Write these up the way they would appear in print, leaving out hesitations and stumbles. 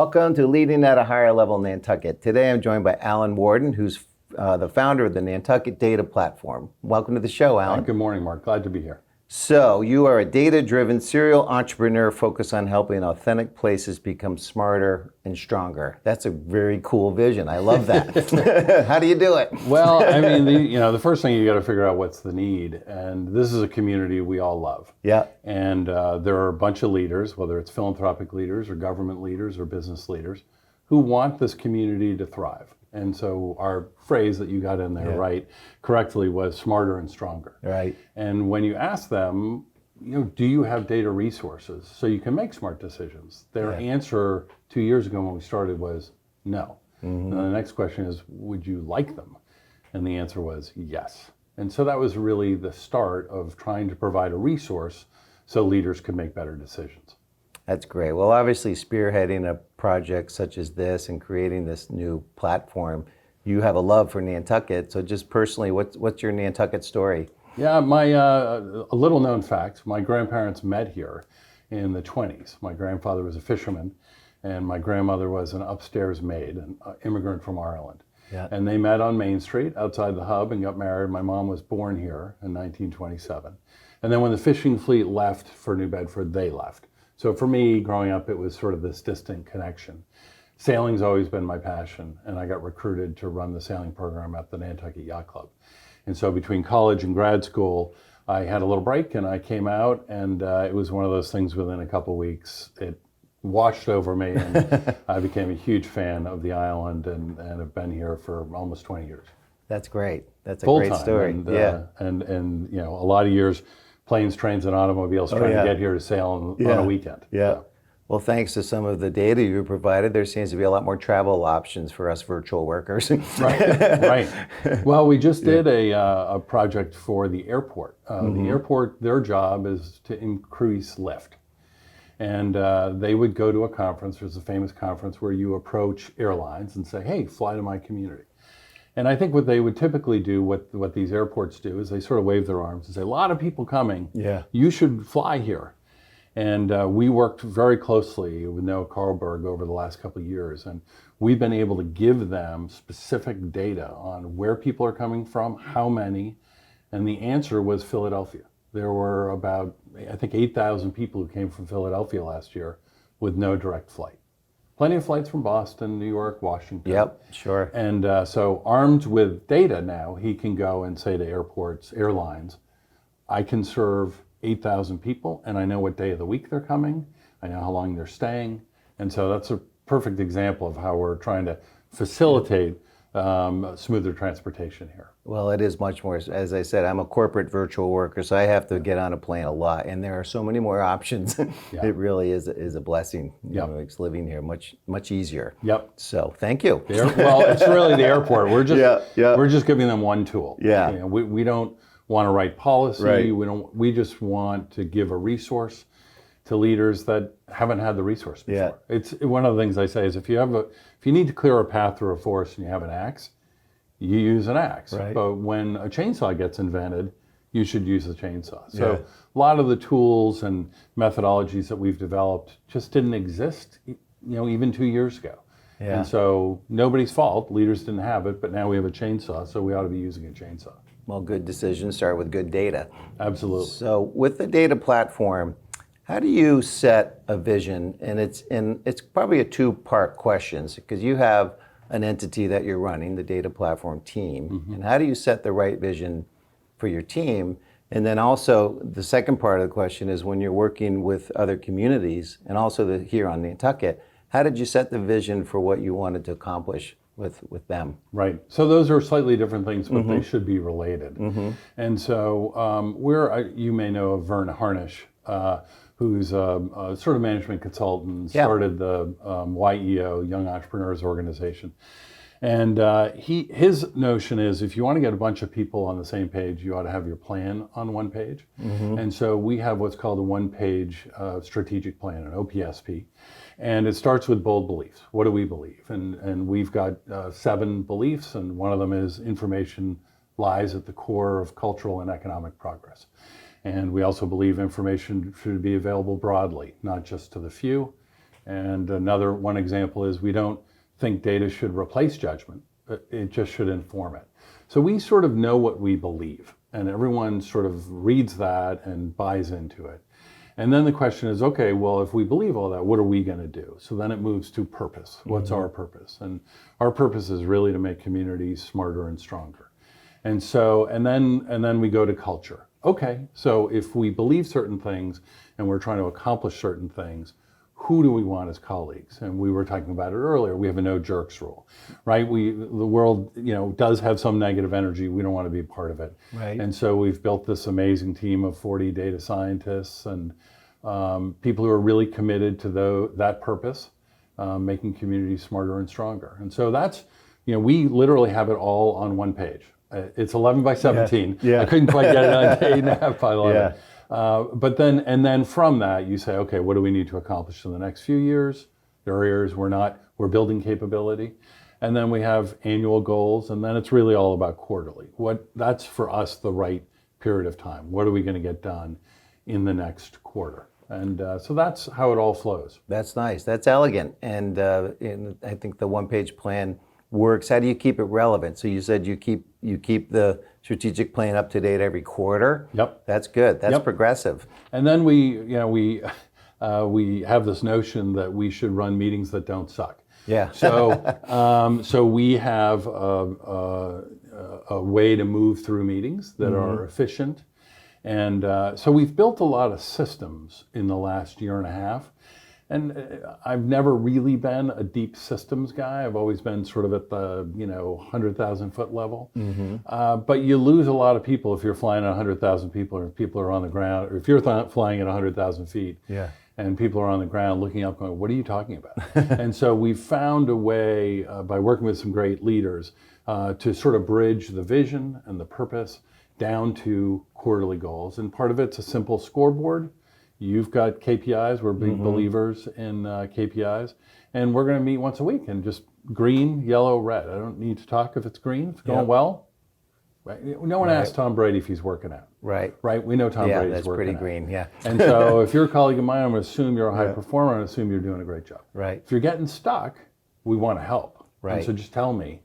welcome to Leading at a Higher Level Nantucket. Today I'm joined by Alan Worden, who's the founder of the Nantucket Data Platform. Welcome to the show, Alan. Good morning, Mark. Glad to be here. So, you are a data-driven serial entrepreneur focused on helping authentic places become smarter and stronger. That's a very cool vision. I love that. How do you do it? Well, I mean, the first thing you got to figure out what's the need, and this is a community we all love. Yeah. And there are a bunch of leaders, whether it's philanthropic leaders or government leaders or business leaders, who want this community to thrive. And so our phrase that you got in there right correctly was smarter and stronger. Right. And when you ask them, do you have data resources so you can make smart decisions? Their answer 2 years ago when we started was no. And the next question is, would you like them? And the answer was yes. And so that was really the start of trying to provide a resource so leaders could make better decisions. That's great. Well, obviously spearheading a project such as this and creating this new platform, you have a love for Nantucket. So just personally, what's your Nantucket story? Yeah, a little known fact, my grandparents met here in the 1920s. My grandfather was a fisherman and my grandmother was an upstairs maid, an immigrant from Ireland. Yeah. And they met on Main Street outside the hub and got married. My mom was born here in 1927. And then when the fishing fleet left for New Bedford, they left. So for me, growing up, it was sort of this distant connection. Sailing's always been my passion, and I got recruited to run the sailing program at the Nantucket Yacht Club. And so between college and grad school, I had a little break, and I came out, and it was one of those things within a couple of weeks. It washed over me, and I became a huge fan of the island, and have been here for almost 20 years. That's great. That's a Full-time, great story. And a lot of years, planes, trains, and automobiles trying to get here to sail on a weekend. Yeah. So. Well, thanks to some of the data you provided, there seems to be a lot more travel options for us virtual workers. Right. Well, we just did a project for the airport. The airport, their job is to increase lift. And they would go to a conference. There's a famous conference where you approach airlines and say, hey, fly to my community. And I think what they would typically do, what these airports do, is they sort of wave their arms and say, a lot of people coming, you should fly here. And we worked very closely with Noah Carlberg over the last couple of years, and we've been able to give them specific data on where people are coming from, how many, and the answer was Philadelphia. There were about, I think, 8,000 people who came from Philadelphia last year with no direct flight. Plenty of flights from Boston, New York, Washington. Yep, sure. And so armed with data now, he can go and say to airports, airlines, I can serve 8,000 people and I know what day of the week they're coming. I know how long they're staying. And so that's a perfect example of how we're trying to facilitate smoother transportation here. Well, it is much more, as I said, I'm a corporate virtual worker, so I have to get on a plane a lot, and there are so many more options. It really is a blessing. It makes living here much easier. Yep. So thank you. Well, it's really the airport. We're just giving them one tool. Yeah. We don't want to write policy. Right. We just want to give a resource to leaders that haven't had the resource before. Yeah. It's one of the things I say is if you need to clear a path through a forest and you have an axe, you use an axe. Right. But when a chainsaw gets invented, you should use the chainsaw. So a lot of the tools and methodologies that we've developed just didn't exist, even 2 years ago. Yeah. And so nobody's fault. Leaders didn't have it, but now we have a chainsaw, so we ought to be using a chainsaw. Well, good decisions start with good data. Absolutely. So with the data platform, how do you set a vision? And it's probably a two-part question, because you have an entity that you're running, the data platform team, and how do you set the right vision for your team? And then also the second part of the question is when you're working with other communities and also here on Nantucket, how did you set the vision for what you wanted to accomplish with them? Right. So those are slightly different things, but they should be related. And so you may know of Vern Harnish, who's a sort of management consultant, started the YEO, Young Entrepreneurs Organization. And his notion is if you want to get a bunch of people on the same page, you ought to have your plan on one page. And so we have what's called a one-page strategic plan, an OPSP. And it starts with bold beliefs. What do we believe? And we've got 7 beliefs, and one of them is information lies at the core of cultural and economic progress. And we also believe information should be available broadly, not just to the few. And another one example is we don't think data should replace judgment. It just should inform it. So we sort of know what we believe, and everyone sort of reads that and buys into it. And then the question is, okay, well, if we believe all that, what are we going to do? So then it moves to purpose. What's our purpose? And our purpose is really to make communities smarter and stronger. And so, and then we go to culture. Okay, so if we believe certain things and we're trying to accomplish certain things, who do we want as colleagues? And we were talking about it earlier. We have a no jerks rule, right? The world, does have some negative energy. We don't want to be a part of it. Right. And so we've built this amazing team of 40 data scientists and people who are really committed to that purpose, making communities smarter and stronger. And so that's, we literally have it all on one page. It's 11 by 17. Yeah. I couldn't quite get it on 8.5 by 11. Yeah. But then from that, you say, okay, what do we need to accomplish in the next few years? There are areas we're building capability. And then we have annual goals, and then it's really all about quarterly. That's for us the right period of time. What are we going to get done in the next quarter? And so that's how it all flows. That's nice. That's elegant. And I think the one-page plan works. How do you keep it relevant? So you said you keep the strategic plan up to date every quarter. Yep. That's good. That's Yep. progressive. And then we have this notion that we should run meetings that don't suck. Yeah. So we have a way to move through meetings that are efficient. And so we've built a lot of systems in the last year and a half. And I've never really been a deep systems guy. I've always been sort of at the 100,000 foot level. But you lose a lot of people if you're flying at 100,000 people, or if people are on the ground, or if you're flying at 100,000 feet. Yeah. And people are on the ground looking up going, what are you talking about? And so we found a way, by working with some great leaders, to sort of bridge the vision and the purpose down to quarterly goals. And part of it's a simple scoreboard. You've got KPIs. We're big believers in KPIs. And we're going to meet once a week and just green, yellow, red. I don't need to talk if it's green. If it's going well. Right? No one asks Tom Brady if he's working out. Right. Right? We know Tom Brady's working out. Yeah, that's pretty green. Yeah. And so if you're a colleague of mine, I'm going to assume you're a high performer and assume you're doing a great job. Right. If you're getting stuck, we want to help. Right. And so just tell me,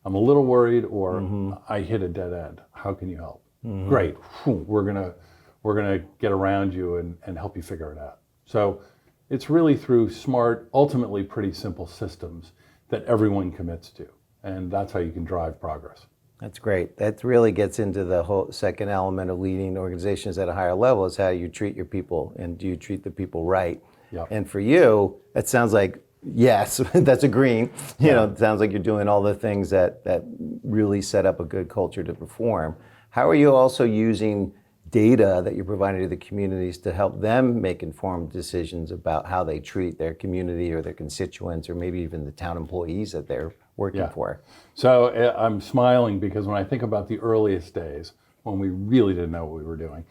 I'm a little worried, or I hit a dead end. How can you help? Great. We're gonna get around you and help you figure it out. So it's really through smart, ultimately pretty simple systems that everyone commits to. And that's how you can drive progress. That's great. That really gets into the whole second element of leading organizations at a higher level, is how you treat your people, and do you treat the people right? Yep. And for you, it sounds like, yes, that's a green. It sounds like you're doing all the things that really set up a good culture to perform. How are you also using data that you're providing to the communities to help them make informed decisions about how they treat their community or their constituents, or maybe even the town employees that they're working for? So I'm smiling because when I think about the earliest days, when we really didn't know what we were doing,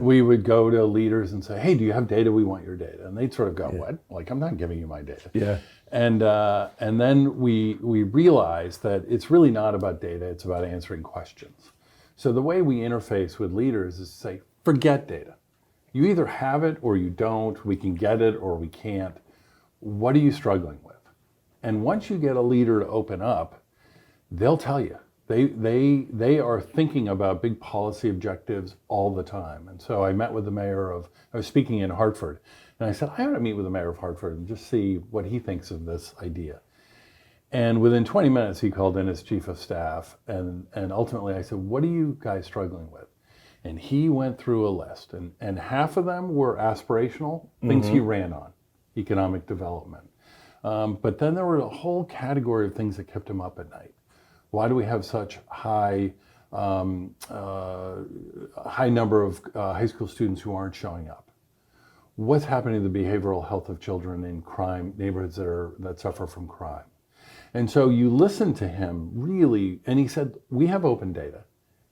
we would go to leaders and say, hey, do you have data? We want your data. And they'd sort of go, what? Like, I'm not giving you my data. Yeah. And then we realized that it's really not about data, it's about answering questions. So the way we interface with leaders is to say, forget data. You either have it or you don't. We can get it or we can't. What are you struggling with? And once you get a leader to open up, they'll tell you. They are thinking about big policy objectives all the time. And so I met with the I was speaking in Hartford, and I said, I ought to meet with the mayor of Hartford and just see what he thinks of this idea. And within 20 minutes, he called in his chief of staff, and ultimately I said, what are you guys struggling with? And he went through a list, and half of them were aspirational, things he ran on, economic development. But then there were a whole category of things that kept him up at night. Why do we have such high number of high school students who aren't showing up? What's happening to the behavioral health of children in crime neighborhoods that suffer from crime? And so you listen to him really, and he said, we have open data.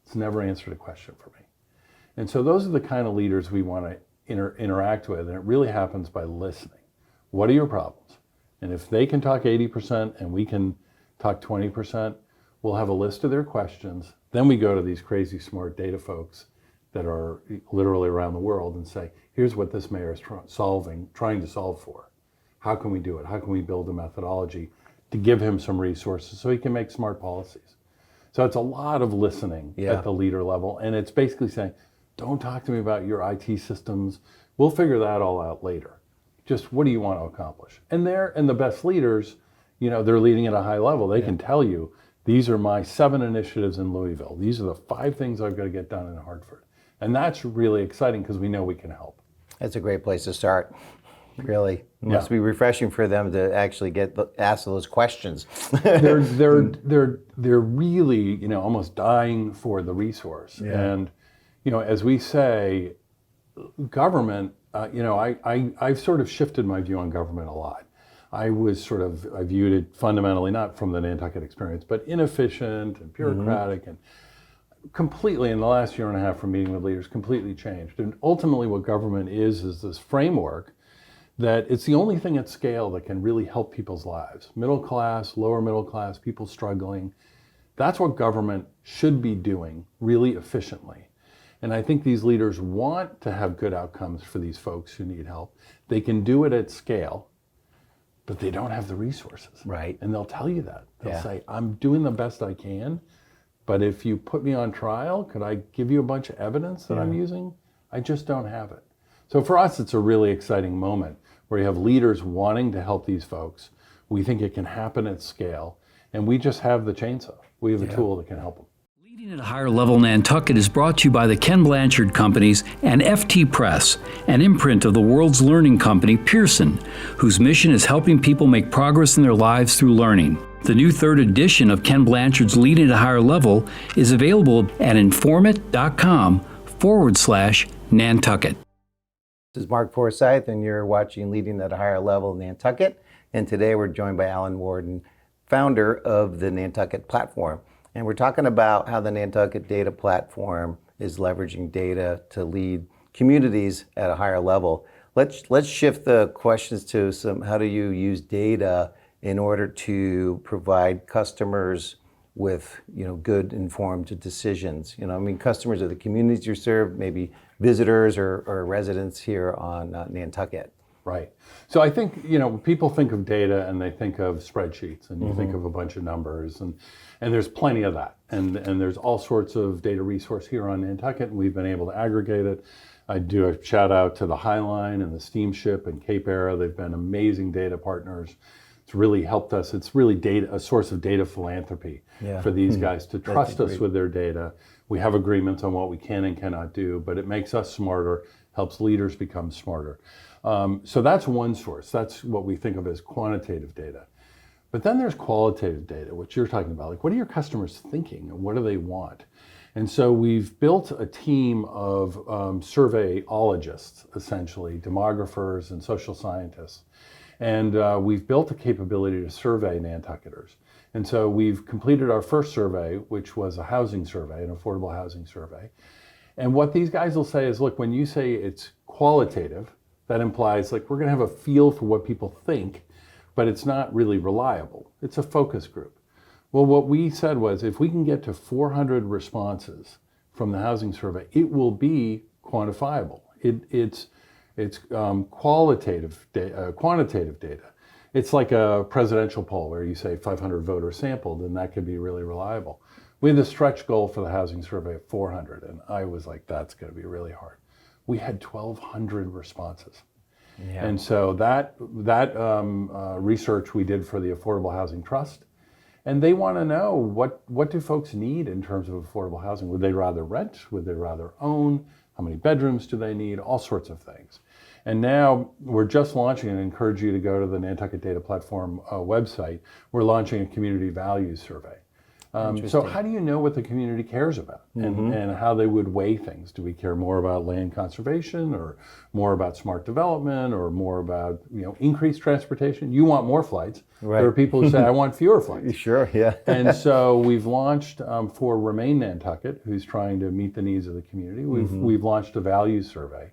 It's never answered a question for me. And so those are the kind of leaders we want to interact with, and it really happens by listening. What are your problems? And if they can talk 80% and we can talk 20%, we'll have a list of their questions. Then we go to these crazy smart data folks that are literally around the world and say, here's what this mayor is trying to solve for. How can we do it? How can we build a methodology to give him some resources so he can make smart policies? So it's a lot of listening at the leader level. And it's basically saying, don't talk to me about your IT systems. We'll figure that all out later. Just what do you want to accomplish? And the best leaders, they're leading at a high level. They can tell you, these are my 7 initiatives in Louisville. These are the 5 things I've got to get done in Hartford. And that's really exciting because we know we can help. That's a great place to start. Really, it must be refreshing for them to actually ask those questions. they're really almost dying for the resource. And as we say, government. I've sort of shifted my view on government a lot. I viewed it fundamentally not from the Nantucket experience, but inefficient and bureaucratic and completely in the last year and a half from meeting with leaders completely changed. And ultimately what government is this framework that it's the only thing at scale that can really help people's lives. Middle class, lower middle class, people struggling. That's what government should be doing really efficiently. And I think these leaders want to have good outcomes for these folks who need help. They can do it at scale, but they don't have the resources. Right. And they'll tell you that. They'll say, I'm doing the best I can, but if you put me on trial, could I give you a bunch of evidence that I'm using? I just don't have it. So for us, it's a really exciting moment where you have leaders wanting to help these folks. We think it can happen at scale, and we just have the chainsaw. We have a tool that can help them. Leading at a Higher Level Nantucket is brought to you by the Ken Blanchard Companies and FT Press, an imprint of the world's learning company, Pearson, whose mission is helping people make progress in their lives through learning. The new 3rd edition of Ken Blanchard's Leading at a Higher Level is available at informate.com/Nantucket. This is Mark Forsyth, and you're watching Leading at a Higher Level Nantucket. And today we're joined by Alan Worden, founder of the Nantucket Platform. And we're talking about how the Nantucket Data Platform is leveraging data to lead communities at a higher level. Let's shift the questions to how do you use data in order to provide customers with good informed decisions. Customers are the communities you serve, maybe visitors or residents here on Nantucket. Right. So I think, people think of data and they think of spreadsheets and you think of a bunch of numbers and there's plenty of that. And there's all sorts of data resource here on Nantucket and we've been able to aggregate it. I do a shout out to the Highline and the Steamship and Cape Era. They've been amazing data partners. It's really helped us. It's really a source of data philanthropy for these guys to trust us with their data. We have agreements on what we can and cannot do, but it makes us smarter, helps leaders become smarter. So that's one source. That's what we think of as quantitative data. But then there's qualitative data, which you're talking about. Like, what are your customers thinking and what do they want? And so we've built a team of surveyologists, essentially, demographers and social scientists. And we've built a capability to survey Nantucketers. And so we've completed our first survey, which was a housing survey, an affordable housing survey. And what these guys will say is, look, when you say it's qualitative, that implies like we're going to have a feel for what people think, but it's not really reliable. It's a focus group. Well, what we said was if we can get to 400 responses from the housing survey, it will be quantifiable. It's quantitative data. It's like a presidential poll where you say 500 voters sampled, and that could be really reliable. We had the stretch goal for the housing survey of 400, and I was like, that's going to be really hard. We had 1,200 responses. Yeah. And so that research we did for the Affordable Housing Trust, and they want to know what do folks need in terms of affordable housing? Would they rather rent? Would they rather own? How many bedrooms do they need? All sorts of things. And now we're just launching, and I encourage you to go to the Nantucket Data Platform website. We're launching a community values survey. So how do you know what the community cares about and how they would weigh things? Do we care more about land conservation or more about smart development or more about increased transportation? You want more flights. Right. There are people who say, I want fewer flights. Sure, yeah. And so we've launched for Remain Nantucket, who's trying to meet the needs of the community. We've launched a values survey.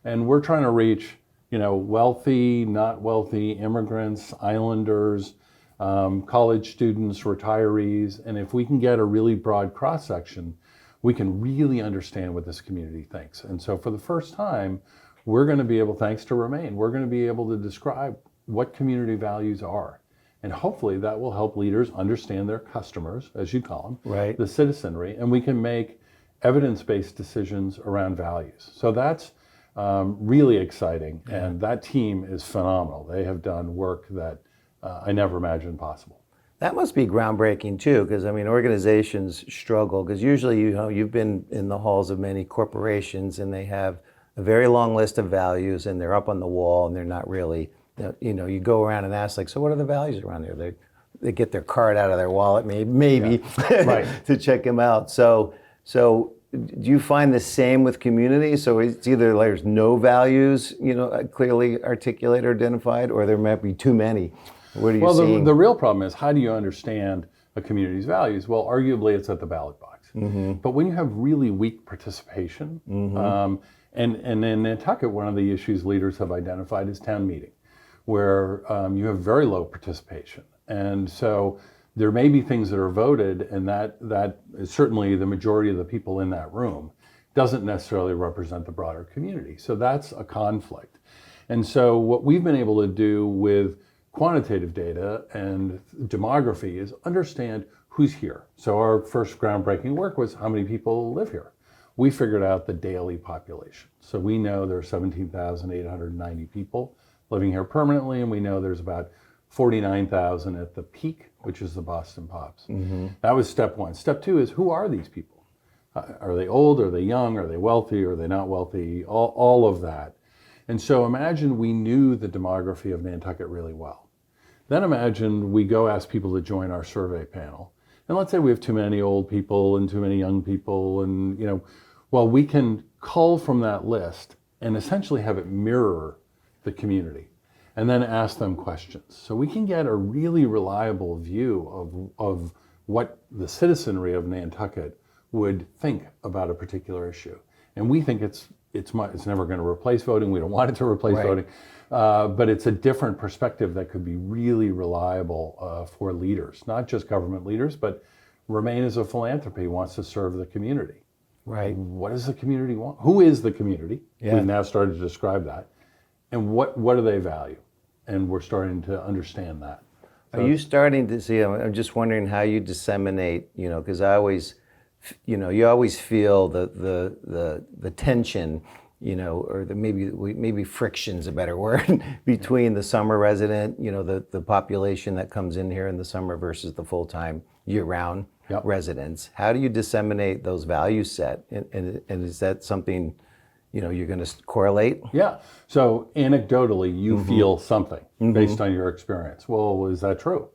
And we're trying to reach wealthy, not wealthy, immigrants, islanders, college students, retirees, and if we can get a really broad cross-section, we can really understand what this community thinks. And so for the first time, we're going to be able, thanks to Remain, we're going to be able to describe what community values are. And hopefully that will help leaders understand their customers, as you call them, Right. the citizenry, and we can make evidence-based decisions around values. So that's really exciting, and that team is phenomenal. They have done work that I never imagined possible. That must be groundbreaking too, because I mean, organizations struggle because usually, you've been in the halls of many corporations, and they have a very long list of values, and they're up on the wall, and they're not really, you go around and ask like, so what are the values around here? They get their card out of their wallet, maybe Right. to check them out. So do you find the same with communities? So it's either there's no values, clearly articulated or identified, or there might be too many. What are you seeing? The real problem is, how do you understand a community's values? Well, arguably it's at the ballot box. But when you have really weak participation, and in Nantucket, one of the issues leaders have identified is town meeting, where you have very low participation. And so there may be things that are voted, and that is certainly the majority of the people in that room doesn't necessarily represent the broader community. So that's a conflict. And so what we've been able to do with quantitative data and demography is understand who's here. So our first groundbreaking work was how many people live here. We figured out the daily population. So we know there are 17,890 people living here permanently, and we know there's about 49,000 at the peak, which is the Boston Pops. That was step one. Step two is, who are these people? Are they old? Are they young? Are they wealthy? Are they not wealthy? All of that. And so imagine we knew the demography of Nantucket really well. Then imagine we go ask people to join our survey panel. And let's say we have too many old people and too many young people, and well, we can cull from that list and essentially have it mirror the community, and then ask them questions. So we can get a really reliable view of what the citizenry of Nantucket would think about a particular issue. And we think it's never going to replace voting. We don't want it to replace voting. But it's a different perspective that could be really reliable for leaders, not just government leaders, but Remain as a philanthropy wants to serve the community. Right. What does the community want? Who is the community? Yeah. We've now started to describe that. And what do they value? And we're starting to understand that. Are you starting to see, I'm just wondering how you disseminate, because I always, you always feel the tension, or maybe friction's a better word, between the summer resident, the population that comes in here in the summer versus the full-time year-round residents. How do you disseminate those value set? And is that something, you're going to correlate? Yeah. So anecdotally, you feel something based on your experience. Well, is that true?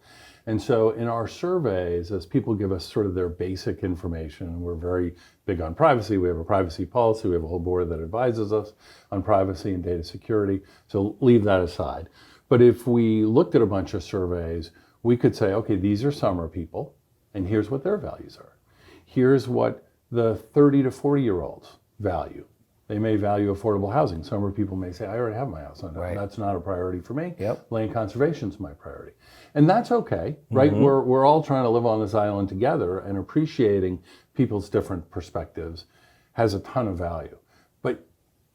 And so in our surveys, as people give us sort of their basic information, we're very big on privacy. We have a privacy policy. We have a whole board that advises us on privacy and data security. So leave that aside. But if we looked at a bunch of surveys, we could say, okay, these are summer people, and here's what their values are. Here's what the 30 to 40-year-olds value. They may value affordable housing. Summer people may say, I already have my house. Right. That's not a priority for me. Yep. Land conservation is my priority. And that's okay, right? We're all trying to live on this island together, and appreciating people's different perspectives has a ton of value.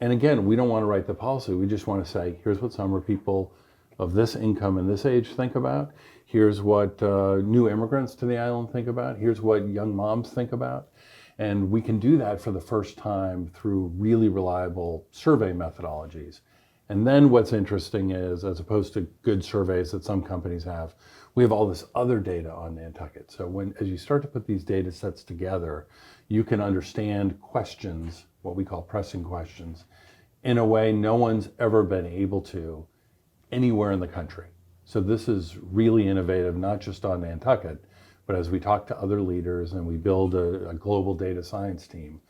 And again, we don't want to write the policy. We just want to say, here's what summer people of this income and this age think about. Here's what new immigrants to the island think about. Here's what young moms think about. And we can do that for the first time through really reliable survey methodologies. And then what's interesting is, as opposed to good surveys that some companies have, we have all this other data on Nantucket. So as you start to put these data sets together, you can understand questions, what we call pressing questions, in a way no one's ever been able to anywhere in the country. So this is really innovative, not just on Nantucket, but as we talk to other leaders and we build a global data science team,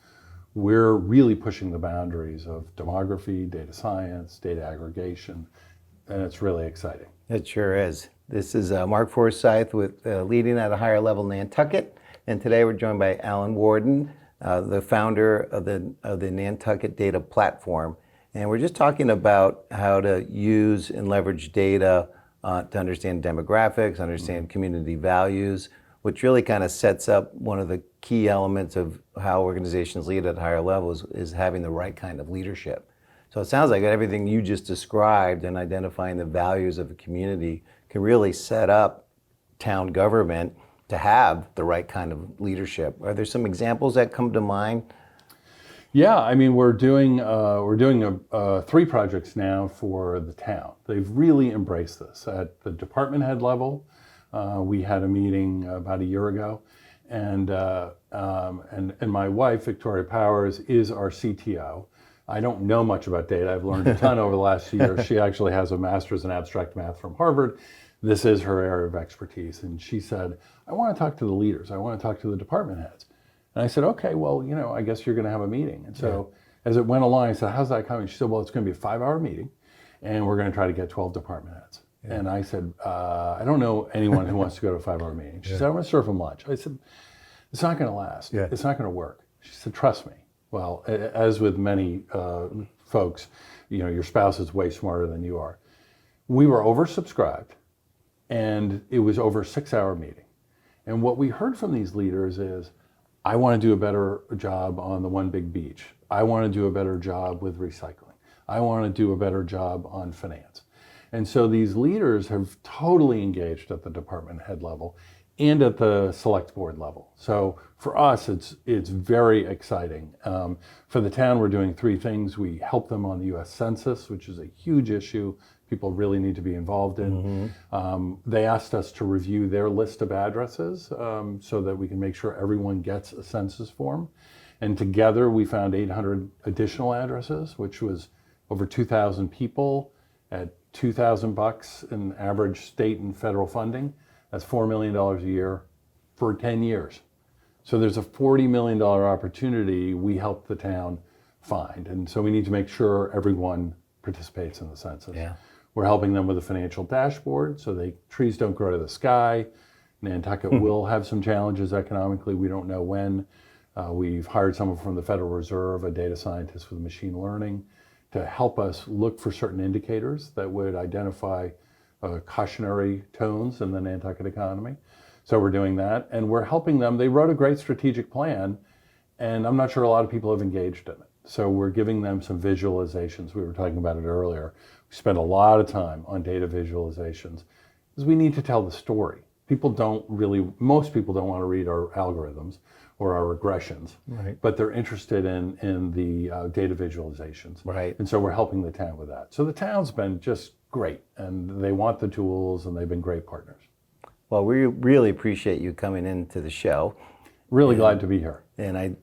we're really pushing the boundaries of demography, data science, data aggregation, and it's really exciting. It sure is. This is Mark Forsyth with Leading at a Higher Level Nantucket, and today we're joined by Alan Worden, the founder of the Nantucket Data Platform. And we're just talking about how to use and leverage data to understand demographics, understand community values, which really kind of sets up one of the key elements of how organizations lead at higher levels is having the right kind of leadership. So it sounds like everything you just described and identifying the values of a community can really set up town government to have the right kind of leadership. Are there some examples that come to mind? Yeah, I mean, we're doing 3 projects now for the town. They've really embraced this. At the department head level, we had a meeting about a year ago, and my wife, Victoria Powers, is our CTO. I don't know much about data. I've learned a ton over the last year. She actually has a master's in abstract math from Harvard. This is her area of expertise. And she said, I want to talk to the leaders. I want to talk to the department heads. And I said, okay, well, I guess you're going to have a meeting. And so as it went along, I said, how's that coming? She said, well, it's going to be a 5-hour meeting, and we're going to try to get 12 department heads. Yeah. And I said, I don't know anyone who wants to go to a 5-hour meeting. She said, I'm going to serve them lunch. I said, it's not going to last. Yeah. It's not going to work. She said, trust me. Well, as with many folks, your spouse is way smarter than you are. We were oversubscribed, and it was over a 6-hour meeting. And what we heard from these leaders is, I want to do a better job on the One Big Beach. I want to do a better job with recycling. I want to do a better job on finance. And so these leaders have totally engaged at the department head level and at the select board level. So for us, it's very exciting. For the town, we're doing 3 things. We help them on the US Census, which is a huge issue people really need to be involved in. They asked us to review their list of addresses so that we can make sure everyone gets a census form. And together we found 800 additional addresses, which was over 2,000 people at $2,000 in average state and federal funding. That's $4 million a year for 10 years. So there's a $40 million opportunity we helped the town find. And so we need to make sure everyone participates in the census. Yeah. We're helping them with a financial dashboard so trees don't grow to the sky. Nantucket will have some challenges economically. We don't know when. We've hired someone from the Federal Reserve, a data scientist with machine learning, to help us look for certain indicators that would identify cautionary tones in the Nantucket economy. So we're doing that, and we're helping them. They wrote a great strategic plan, and I'm not sure a lot of people have engaged in it. So we're giving them some visualizations. We were talking about it earlier. We spend a lot of time on data visualizations because we need to tell the story. Most people don't want to read our algorithms or our regressions, right, but they're interested in the data visualizations. Right. And so we're helping the town with that. So the town's been just great, and they want the tools, and they've been great partners. Well, we really appreciate you coming into the show. Really glad to be here. And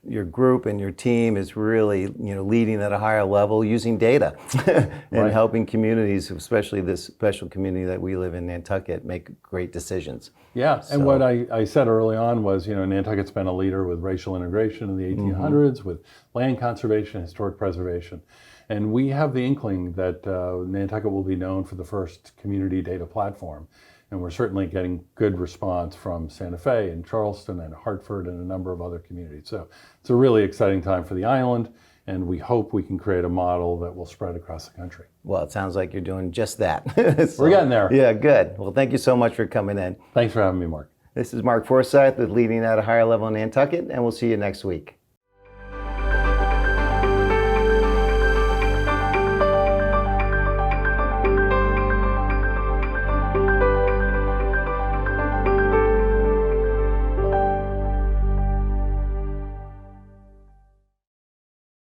your group and your team is really leading at a higher level using data and right, helping communities, especially this special community that we live in, Nantucket, make great decisions. Yeah, and what I said early on was, Nantucket's been a leader with racial integration in the 1800s, with land conservation, historic preservation. And we have the inkling that Nantucket will be known for the first community data platform. And we're certainly getting good response from Santa Fe and Charleston and Hartford and a number of other communities. So it's a really exciting time for the island, and we hope we can create a model that will spread across the country. Well, it sounds like you're doing just that. So, we're getting there. Yeah, good. Well, thank you so much for coming in. Thanks for having me, Mark. This is Mark Forsyth with Leading at a Higher Level in Nantucket, and we'll see you next week.